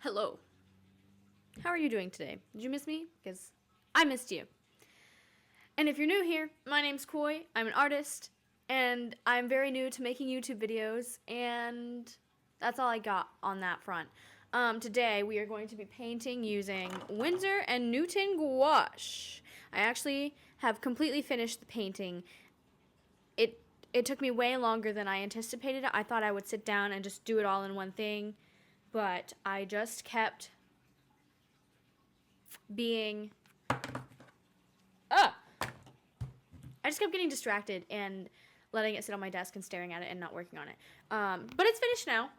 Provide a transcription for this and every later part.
Hello. How are you doing today? Did you miss me? Because I missed you. And if you're new here, my name's Koi. I'm an artist, and I'm very new to making YouTube videos, and that's all I got on that front. Today, we are going to be painting using Winsor and Newton gouache. I actually have completely finished the painting. It took me way longer than I anticipated. I thought I would sit down and just do it all in one thing, but I just kept being I just kept getting distracted and letting it sit on my desk and staring at it and not working on it. But it's finished now.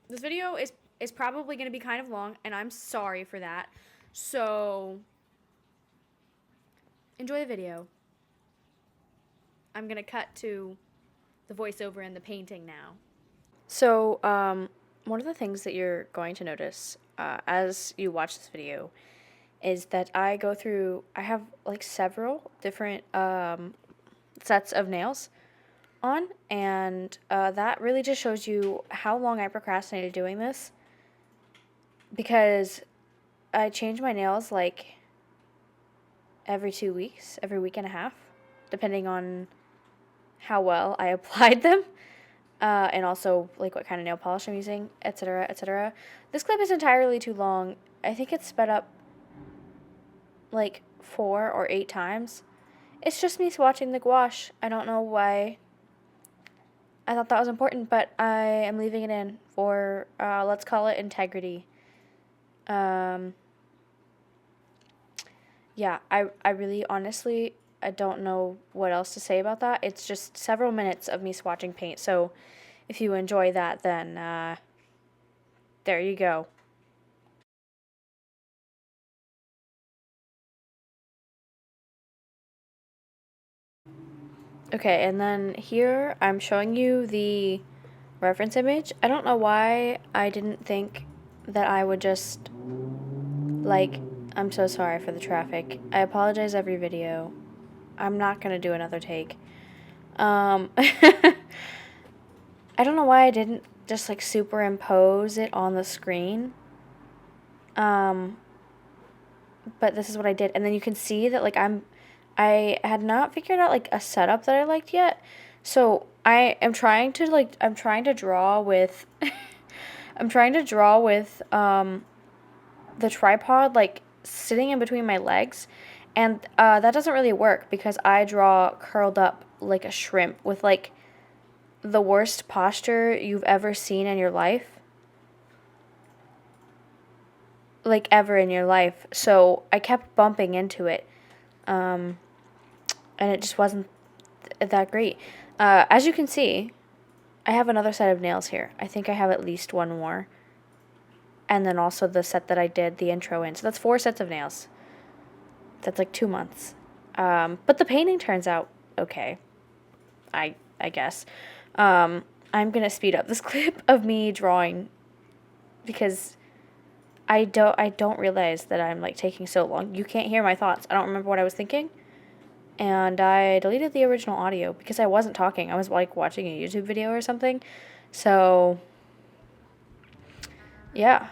This video is probably going to be kind of long, and I'm sorry for that. So enjoy the video. I'm going to cut to the voiceover and the painting now. So one of the things that you're going to notice as you watch this video is that I have like several different sets of nails on, and that really just shows you how long I procrastinated doing this, because I change my nails like every 2 weeks, every week and a half, depending on how well I applied them, and also like what kind of nail polish I'm using, etc., etc. This clip is entirely too long. I think it's sped up like 4 or 8 times. It's just me swatching the gouache. I don't know why I thought that was important, but I am leaving it in for, let's call it integrity. Yeah, I really honestly, I don't know what else to say about that. It's just several minutes of me swatching paint, so if you enjoy that, then there you go. Okay, and then here I'm showing you the reference image. I don't know why I didn't think that I would just, like, I'm so sorry for the traffic. I apologize every video. I'm not gonna do another take. I don't know why I didn't just, like, superimpose it on the screen. But this is what I did. And then you can see that, like, I had not figured out, like, a setup that I liked yet. So I am trying to, like, I'm trying to draw with, the tripod, like, sitting in between my legs. And that doesn't really work because I draw curled up like a shrimp with, like, the worst posture you've ever seen in your life. Like, ever in your life. So I kept bumping into it. And it just wasn't that great. As you can see, I have another set of nails here. I think I have at least one more. And then also the set that I did the intro in. So that's 4 sets of nails. That's like 2 months. But the painting turns out okay. I guess. I'm going to speed up this clip of me drawing because I don't realize that I'm, like, taking so long. You can't hear my thoughts. I don't remember what I was thinking. And I deleted the original audio because I wasn't talking. I was, like, watching a YouTube video or something. So, yeah.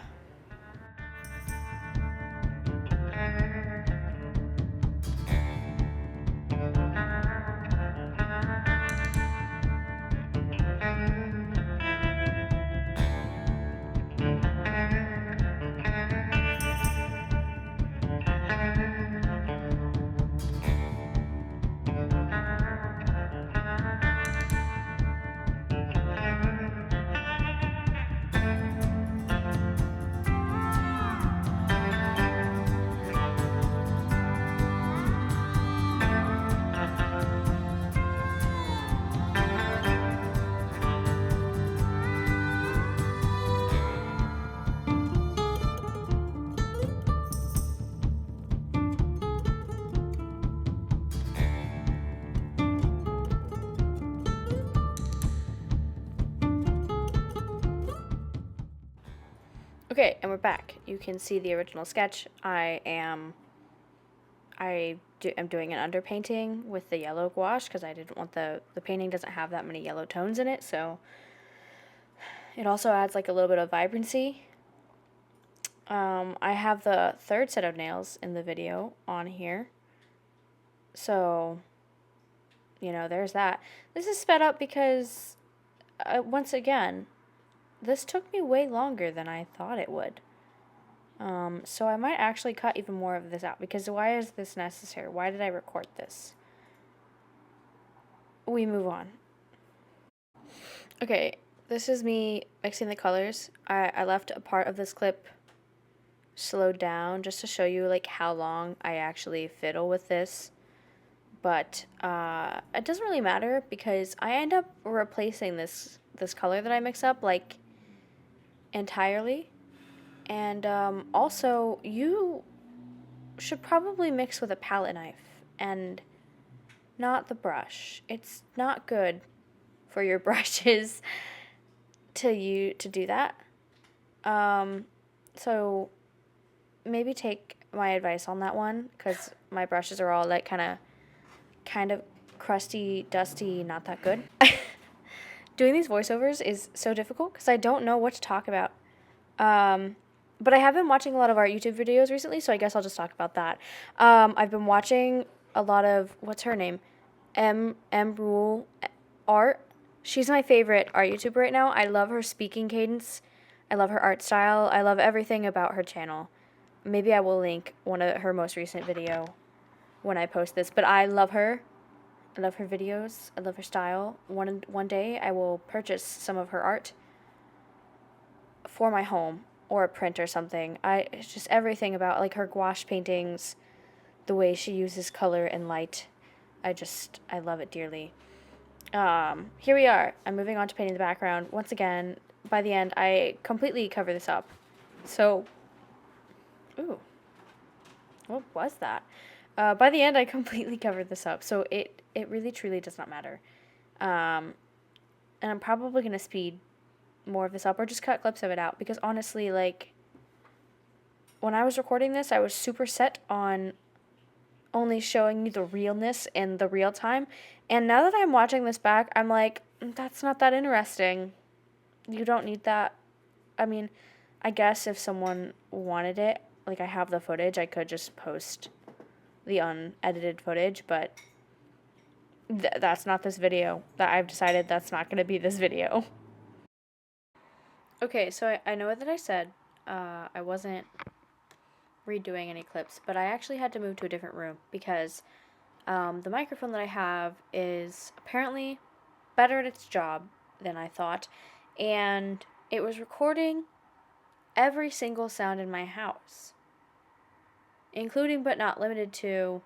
Okay, and we're back. You can see the original sketch. I'm doing an underpainting with the yellow gouache because I didn't want the painting doesn't have that many yellow tones in it, so It also adds like a little bit of vibrancy. I have the third set of nails in the video on here. So, there's that. This is sped up because, once again, this took me way longer than I thought it would. So I might actually cut even more of this out, because why is this necessary? Why did I record this? We move on. Okay, this is me mixing the colors. I left a part of this clip slowed down just to show you like how long I actually fiddle with this. But it doesn't really matter, because I end up replacing this color that I mix up like entirely. And also, you should probably mix with a palette knife and not the brush. It's not good for your brushes to do that. So maybe take my advice on that one, because my brushes are all like kind of crusty, dusty, not that good. Doing these voiceovers is so difficult because I don't know what to talk about. But I have been watching a lot of art YouTube videos recently, so I guess I'll just talk about that. I've been watching a lot of, what's her name? M Rule Art. She's my favorite art YouTuber right now. I love her speaking cadence. I love her art style. I love everything about her channel. Maybe I will link one of her most recent video when I post this. But I love her. I love her videos. I love her style. One day I will purchase some of her art for my home, or a print or something. It's just everything about like her gouache paintings, the way she uses color and light. I love it dearly. Here we are. I'm moving on to painting the background. Once again, by the end, I completely cover this up. So, ooh, what was that? By the end, I completely covered this up. So it really, truly does not matter. And I'm probably going to speed more of this up or just cut clips of it out, because honestly, like, when I was recording this, I was super set on only showing you the realness in the real time. And now that I'm watching this back, I'm like, that's not that interesting. You don't need that. I mean, I guess if someone wanted it, like I have the footage, I could just post the unedited footage, but that's not this video. That I've decided that's not going to be this video. Okay, so I know that I said I wasn't redoing any clips, but I actually had to move to a different room because the microphone that I have is apparently better at its job than I thought, and it was recording every single sound in my house, including but not limited to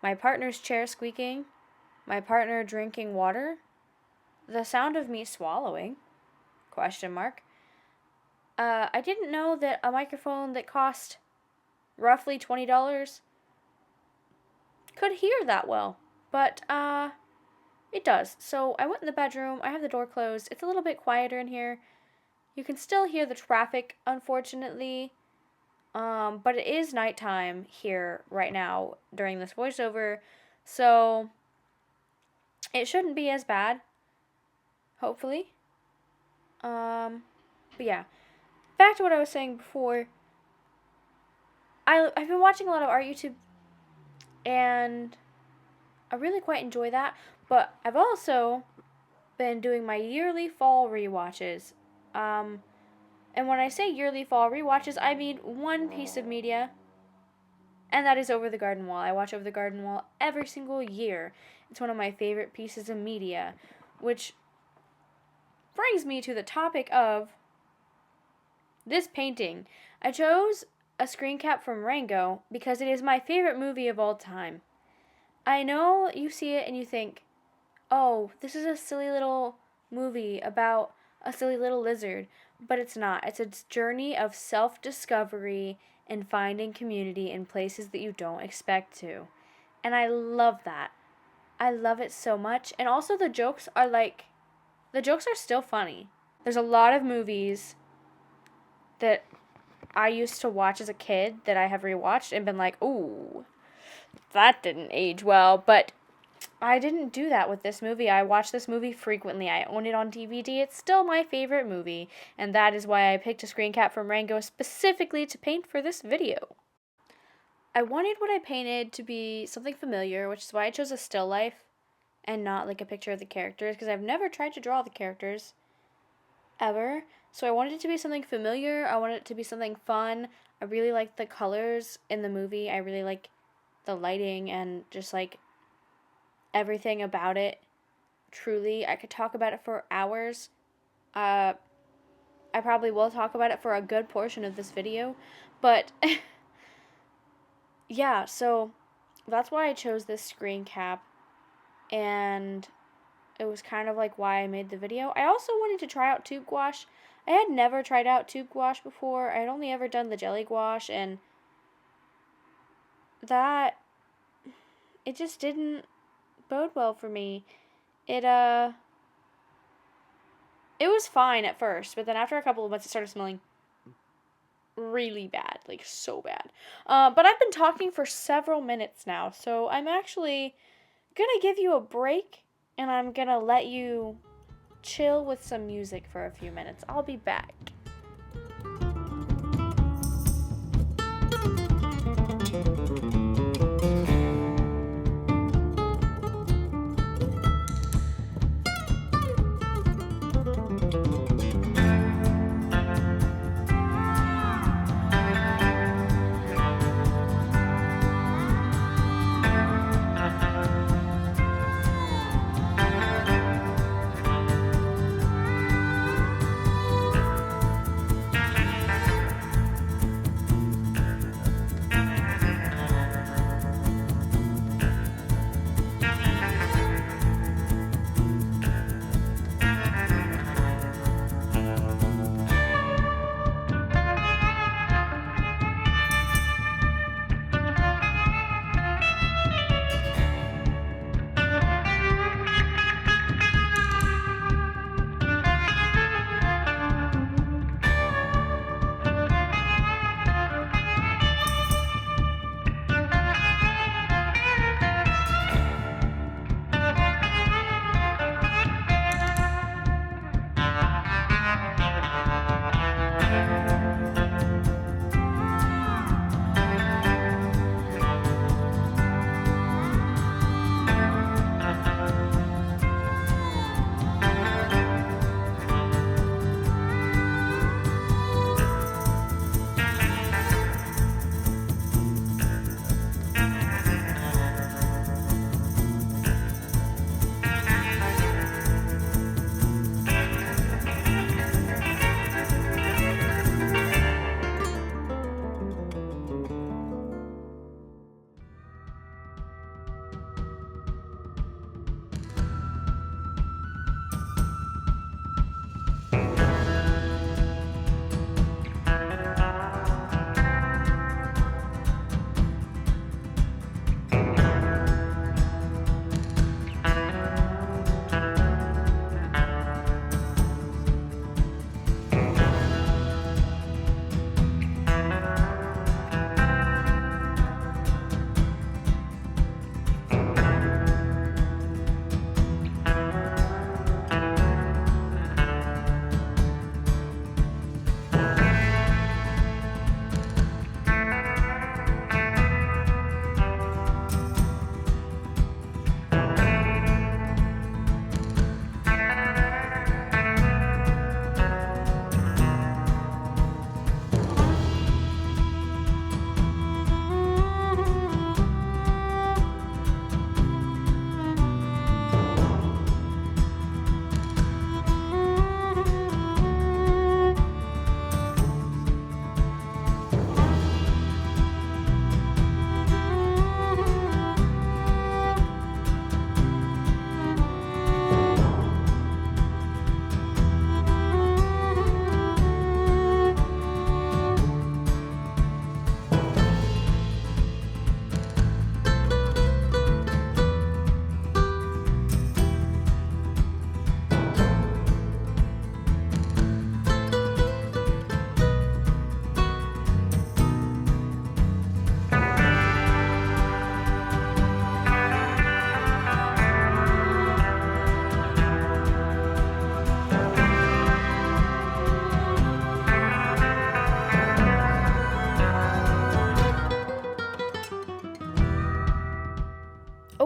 my partner's chair squeaking, my partner drinking water, the sound of me swallowing, ? I didn't know that a microphone that cost roughly $20 could hear that well, but it does. So I went in the bedroom. I have the door closed. It's a little bit quieter in here. You can still hear the traffic, unfortunately, but it is nighttime here right now during this voiceover, so it shouldn't be as bad, hopefully. But yeah, back to what I was saying before. I've been watching a lot of art YouTube, and I really quite enjoy that, but I've also been doing my yearly fall rewatches. And when I say yearly fall rewatches, I mean one piece of media, and that is Over the Garden Wall. I watch Over the Garden Wall every single year. It's one of my favorite pieces of media, which brings me to the topic of this painting. I chose a screen cap from Rango because it is my favorite movie of all time. I know you see it and you think, oh, this is a silly little movie about a silly little lizard, but it's not. It's a journey of self-discovery and finding community in places that you don't expect to. And I love that. I love it so much. And also the jokes are still funny. There's a lot of movies that I used to watch as a kid that I have rewatched and been like, ooh, that didn't age well. But I didn't do that with this movie. I watch this movie frequently. I own it on DVD. It's still my favorite movie, and that is why I picked a screen cap from Rango specifically to paint for this video. I wanted what I painted to be something familiar, which is why I chose a still life and not like a picture of the characters, because I've never tried to draw the characters ever. So I wanted it to be something familiar. I wanted it to be something fun. I really like the colors in the movie. I really like the lighting and just like everything about it. Truly, I could talk about it for hours. I probably will talk about it for a good portion of this video, but yeah, so that's why I chose this screen cap, and it was kind of like why I made the video. I also wanted to try out tube gouache. I had never tried out tube gouache before. I had only ever done the jelly gouache, and that, it just didn't bode well for me. It was fine at first, but then after a couple of months it started smelling really bad, like so bad. But I've been talking for several minutes now, so I'm actually gonna give you a break, and I'm gonna let you chill with some music for a few minutes. I'll be back.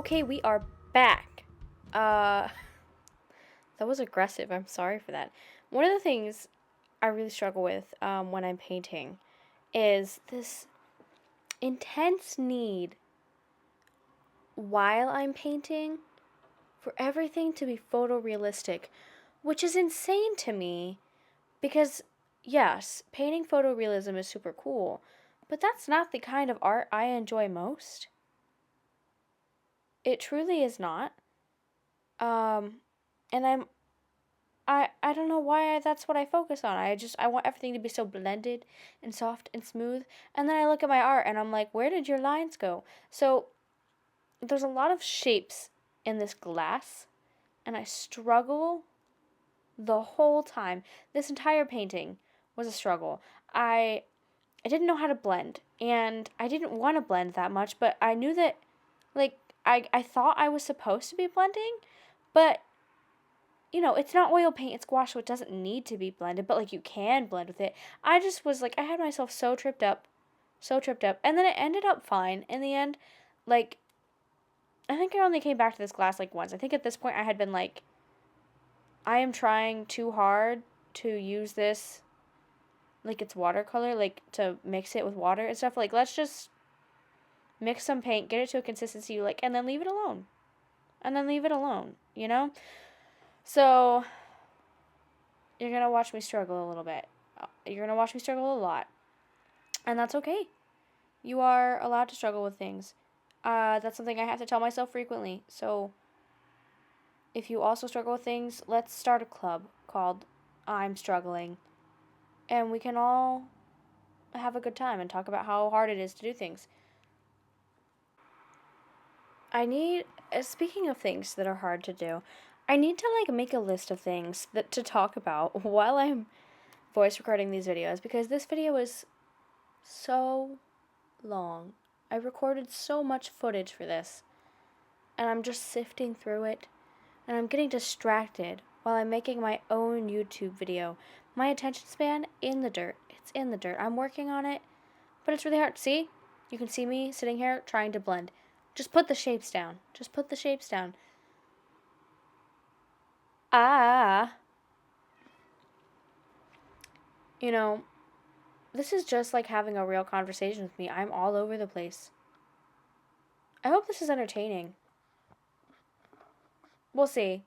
Okay, we are back. That was aggressive. I'm sorry for that. One of the things I really struggle with when I'm painting is this intense need while I'm painting for everything to be photorealistic, which is insane to me because, yes, painting photorealism is super cool, but that's not the kind of art I enjoy most. It truly is not. And I don't know why that's what I focus on. I want everything to be so blended and soft and smooth. And then I look at my art and I'm like, where did your lines go? So there's a lot of shapes in this glass, and I struggle the whole time. This entire painting was a struggle. I didn't know how to blend, and I didn't want to blend that much, but I knew that, like, I thought I was supposed to be blending, but it's not oil paint, it's gouache, so it doesn't need to be blended, but like you can blend with it. I just was like, I had myself so tripped up, and then it ended up fine in the end. Like, I think I only came back to this glass like once. I think at this point I had been like, I am trying too hard to use this like it's watercolor, like to mix it with water and stuff. Like, let's just mix some paint, get it to a consistency you like, and then leave it alone. So, you're going to watch me struggle a little bit. You're going to watch me struggle a lot. And that's okay. You are allowed to struggle with things. That's something I have to tell myself frequently. So, if you also struggle with things, let's start a club called I'm Struggling. And we can all have a good time and talk about how hard it is to do things. Speaking of things that are hard to do, I need to make a list of things to talk about while I'm voice recording these videos, because this video is so long. I recorded so much footage for this, and I'm just sifting through it, and I'm getting distracted while I'm making my own YouTube video. My attention span in the dirt. It's in the dirt. I'm working on it, but it's really hard. See? You can see me sitting here trying to blend. Just put the shapes down. Ah. This is just like having a real conversation with me. I'm all over the place. I hope this is entertaining. We'll see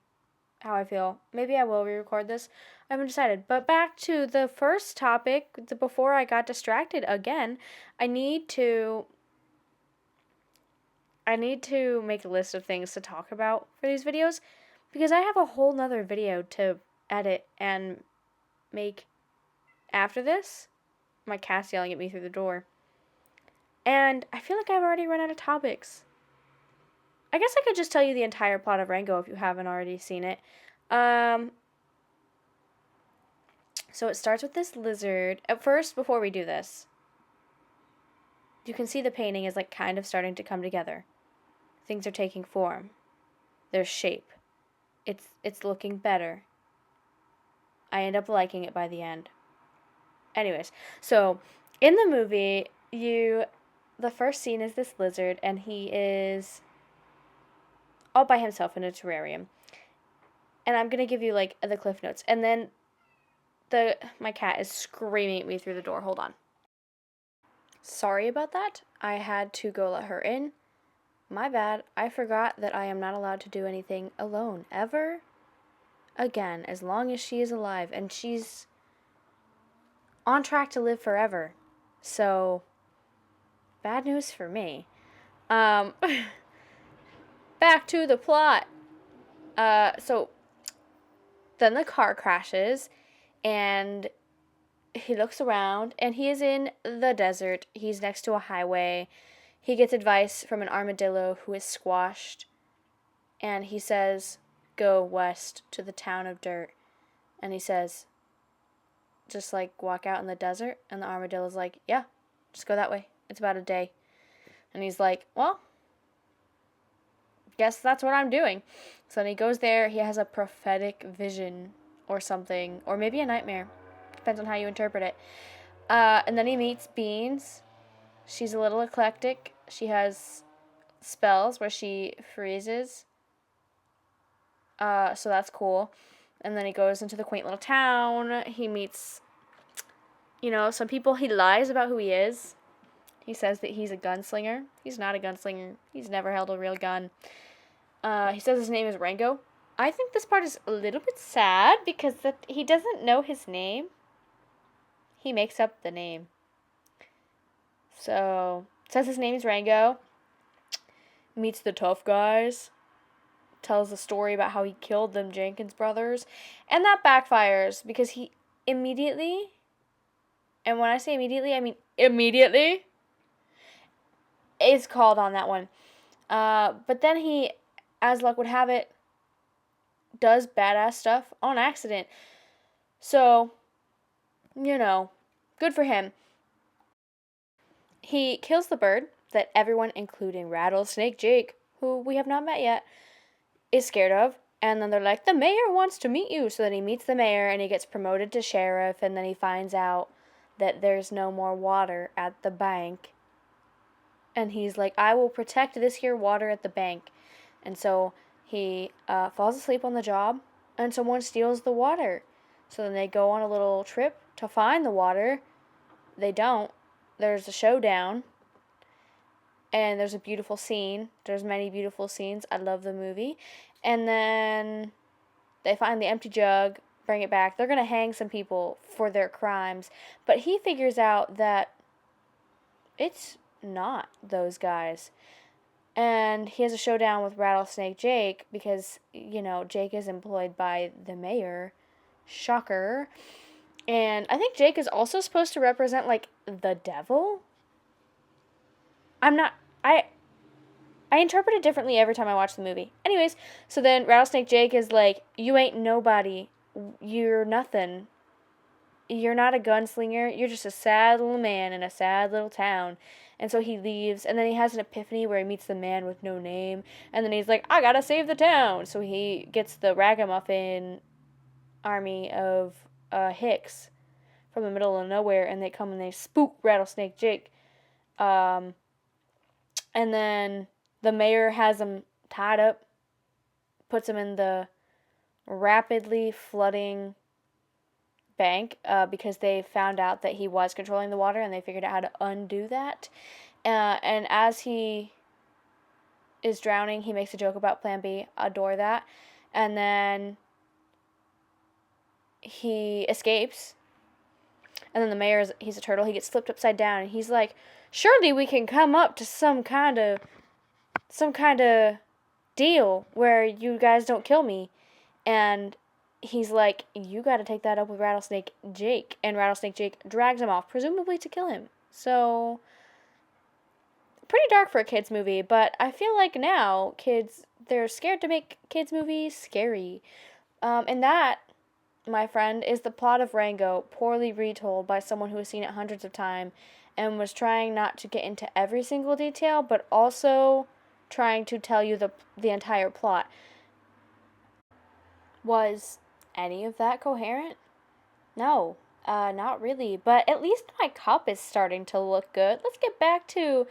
how I feel. Maybe I will re-record this. I haven't decided. But back to the first topic, before I got distracted again, I need to make a list of things to talk about for these videos, because I have a whole nother video to edit and make after this. My cat's yelling at me through the door. And I feel like I've already run out of topics. I guess I could just tell you the entire plot of Rango if you haven't already seen it. So it starts with this lizard. At first, before we do this, you can see the painting is kind of starting to come together. Things are taking form. There's shape. It's looking better. I end up liking it by the end. Anyways, so in the movie, the first scene is this lizard, and he is all by himself in a terrarium. And I'm gonna give you the cliff notes, and then my cat is screaming at me through the door. Hold on. Sorry about that. I had to go let her in. My bad. I forgot that I am not allowed to do anything alone ever again, as long as she is alive, and she's on track to live forever. So, bad news for me. Back to the plot. So then the car crashes, and he looks around, and he is in the desert. He's next to a highway. He gets advice from an armadillo who is squashed, and he says, go west to the town of dirt. And he says, just walk out in the desert. And the armadillo's like, yeah, just go that way. It's about a day. And he's like, well, guess that's what I'm doing. So then he goes there. He has a prophetic vision or something, or maybe a nightmare. Depends on how you interpret it. And then he meets Beans. She's a little eclectic. She has spells where she freezes. So that's cool. And then he goes into the quaint little town. He meets, some people. He lies about who he is. He says that he's a gunslinger. He's not a gunslinger. He's never held a real gun. He says his name is Rango. I think this part is a little bit sad because he doesn't know his name. He makes up the name. So, says his name is Rango. Meets the tough guys. Tells a story about how he killed them Jenkins brothers. And that backfires because he immediately, and when I say immediately, I mean immediately, is called on that one. But then he, as luck would have it, does badass stuff on accident. So, good for him. He kills the bird that everyone, including Rattlesnake Jake, who we have not met yet, is scared of. And then they're like, the mayor wants to meet you. So then he meets the mayor and he gets promoted to sheriff. And then he finds out that there's no more water at the bank. And he's like, I will protect this here water at the bank. And so he falls asleep on the job and someone steals the water. So then they go on a little trip to find the water. They don't. There's a showdown. And there's a beautiful scene. There's many beautiful scenes. I love the movie. And then they find the empty jug, bring it back. They're going to hang some people for their crimes. But he figures out that it's not those guys. And he has a showdown with Rattlesnake Jake because, Jake is employed by the mayor. Shocker. And I think Jake is also supposed to represent, the devil. I interpret it differently every time I watch the movie. Anyways, so then Rattlesnake Jake is like, you ain't nobody. You're nothing. You're not a gunslinger. You're just a sad little man in a sad little town. And so he leaves, and then he has an epiphany where he meets the man with no name. And then he's like, I gotta save the town. So he gets the ragamuffin army of Hicks from the middle of nowhere, and they come and they spook Rattlesnake Jake. And then the mayor has him tied up, puts him in the rapidly flooding bank because they found out that he was controlling the water, and they figured out how to undo that. And as he is drowning, he makes a joke about Plan B. Adore that. And then he escapes. And then the mayor, he's a turtle. He gets flipped upside down, and he's like, surely we can come up to some kind of deal where you guys don't kill me. And he's like, you got to take that up with Rattlesnake Jake. And Rattlesnake Jake drags him off, presumably to kill him. So, pretty dark for a kids movie, but I feel like now kids, they're scared to make kids movies scary. And that, my friend, is the plot of Rango, poorly retold by someone who has seen it hundreds of times and was trying not to get into every single detail, but also trying to tell you the entire plot. Was any of that coherent? No, not really. But at least my cup is starting to look good. Let's get back to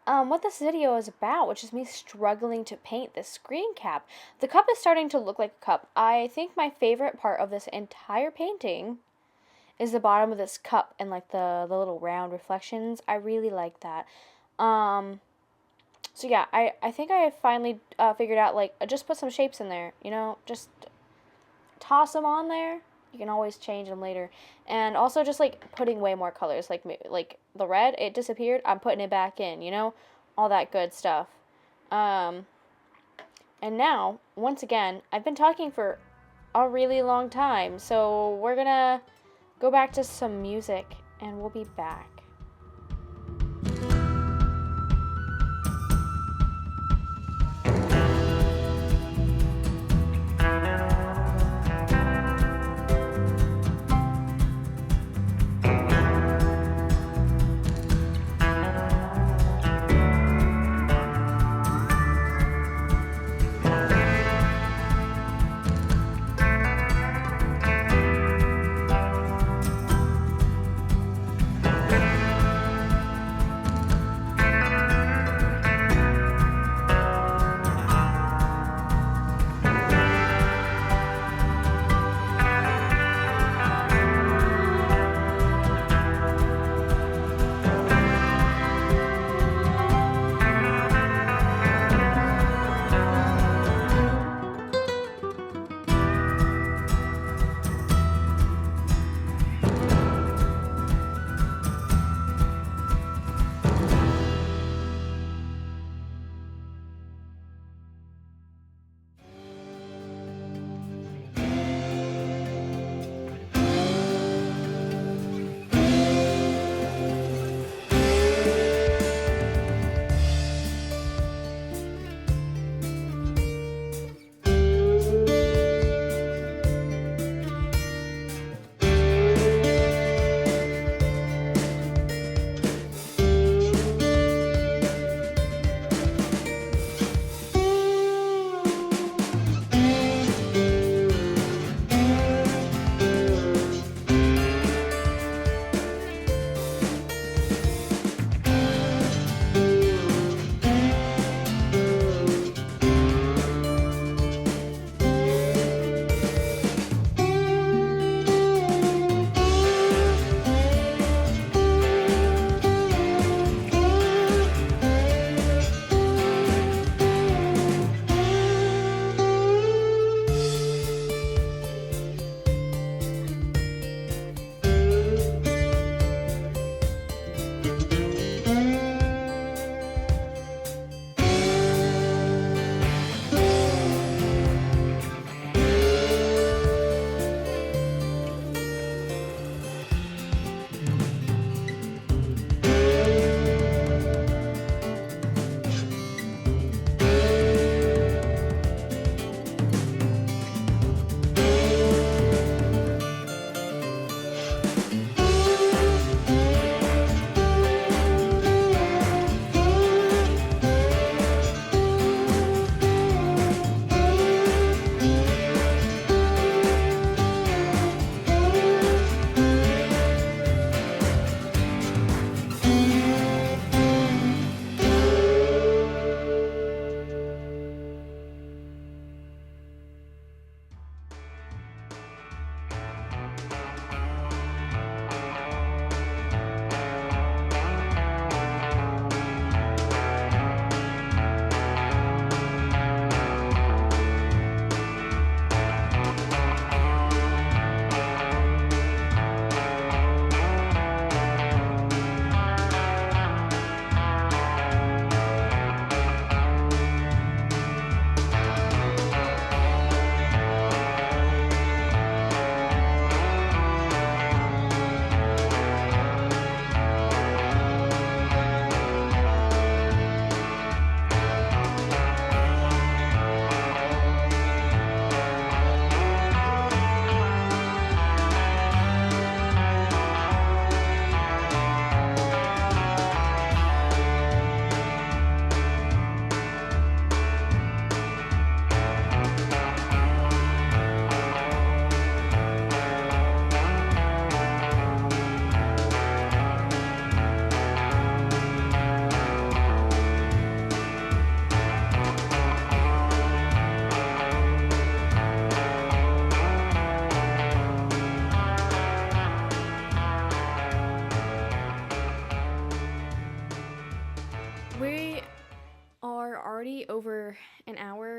what this video is about, which is me struggling to paint this screen cap. The cup is starting to look like a cup. I think my favorite part of this entire painting is the bottom of this cup and the little round reflections. I really like that. So yeah, I think I finally figured out, just put some shapes in there, just toss them on there. You can always change them later. And also just, putting way more colors, like the red, it disappeared, I'm putting it back in, all that good stuff. And now, once again, I've been talking for a really long time, so we're gonna go back to some music, and we'll be back.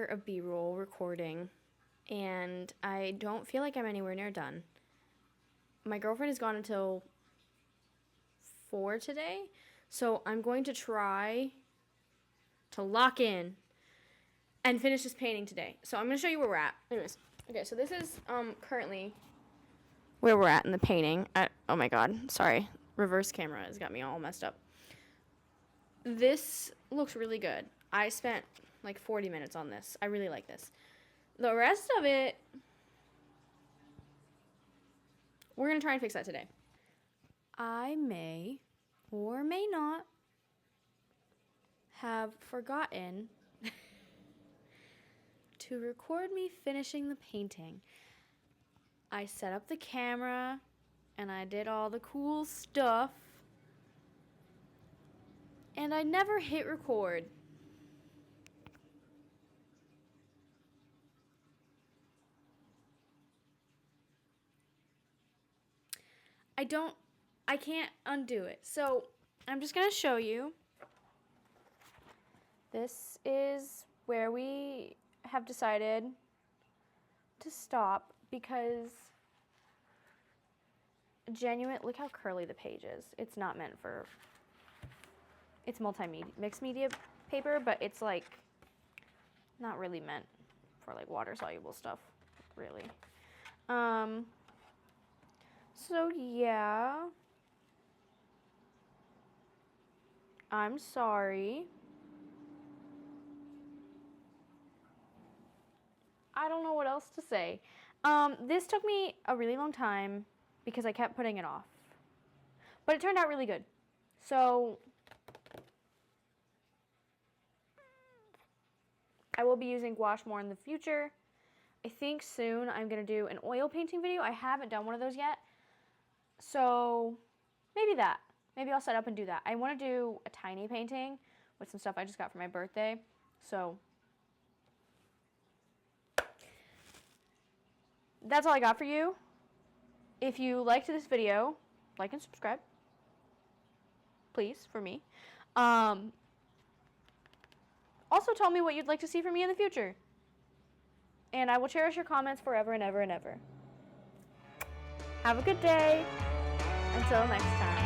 of B-roll recording, and I don't feel like I'm anywhere near done. My girlfriend is gone until 4 today, so I'm going to try to lock in and finish this painting today. So I'm going to show you where we're at. Anyways, okay, so this is currently where we're at in the painting. Oh my god, sorry. Reverse camera has got me all messed up. This looks really good. I spent like 40 minutes on this. I really like this. The rest of it, we're going to try and fix that today. I may or may not have forgotten to record me finishing the painting. I set up the camera and I did all the cool stuff, and I never hit record. I can't undo it. So I'm just going to show you. This is where we have decided to stop because look how curly the page is. It's not meant for, it's multimedia, mixed media paper, but it's like not really meant for like water soluble stuff, really. So yeah, I'm sorry. I don't know what else to say. This took me a really long time because I kept putting it off, but it turned out really good. So I will be using gouache more in the future. I think soon I'm going to do an oil painting video. I haven't done one of those yet. So maybe that. Maybe I'll set up and do that. I want to do a tiny painting with some stuff I just got for my birthday. So that's all I got for you. If you liked this video, like and subscribe. Please, for me. Also tell me what you'd like to see from me in the future. And I will cherish your comments forever and ever and ever. Have a good day. Until next time.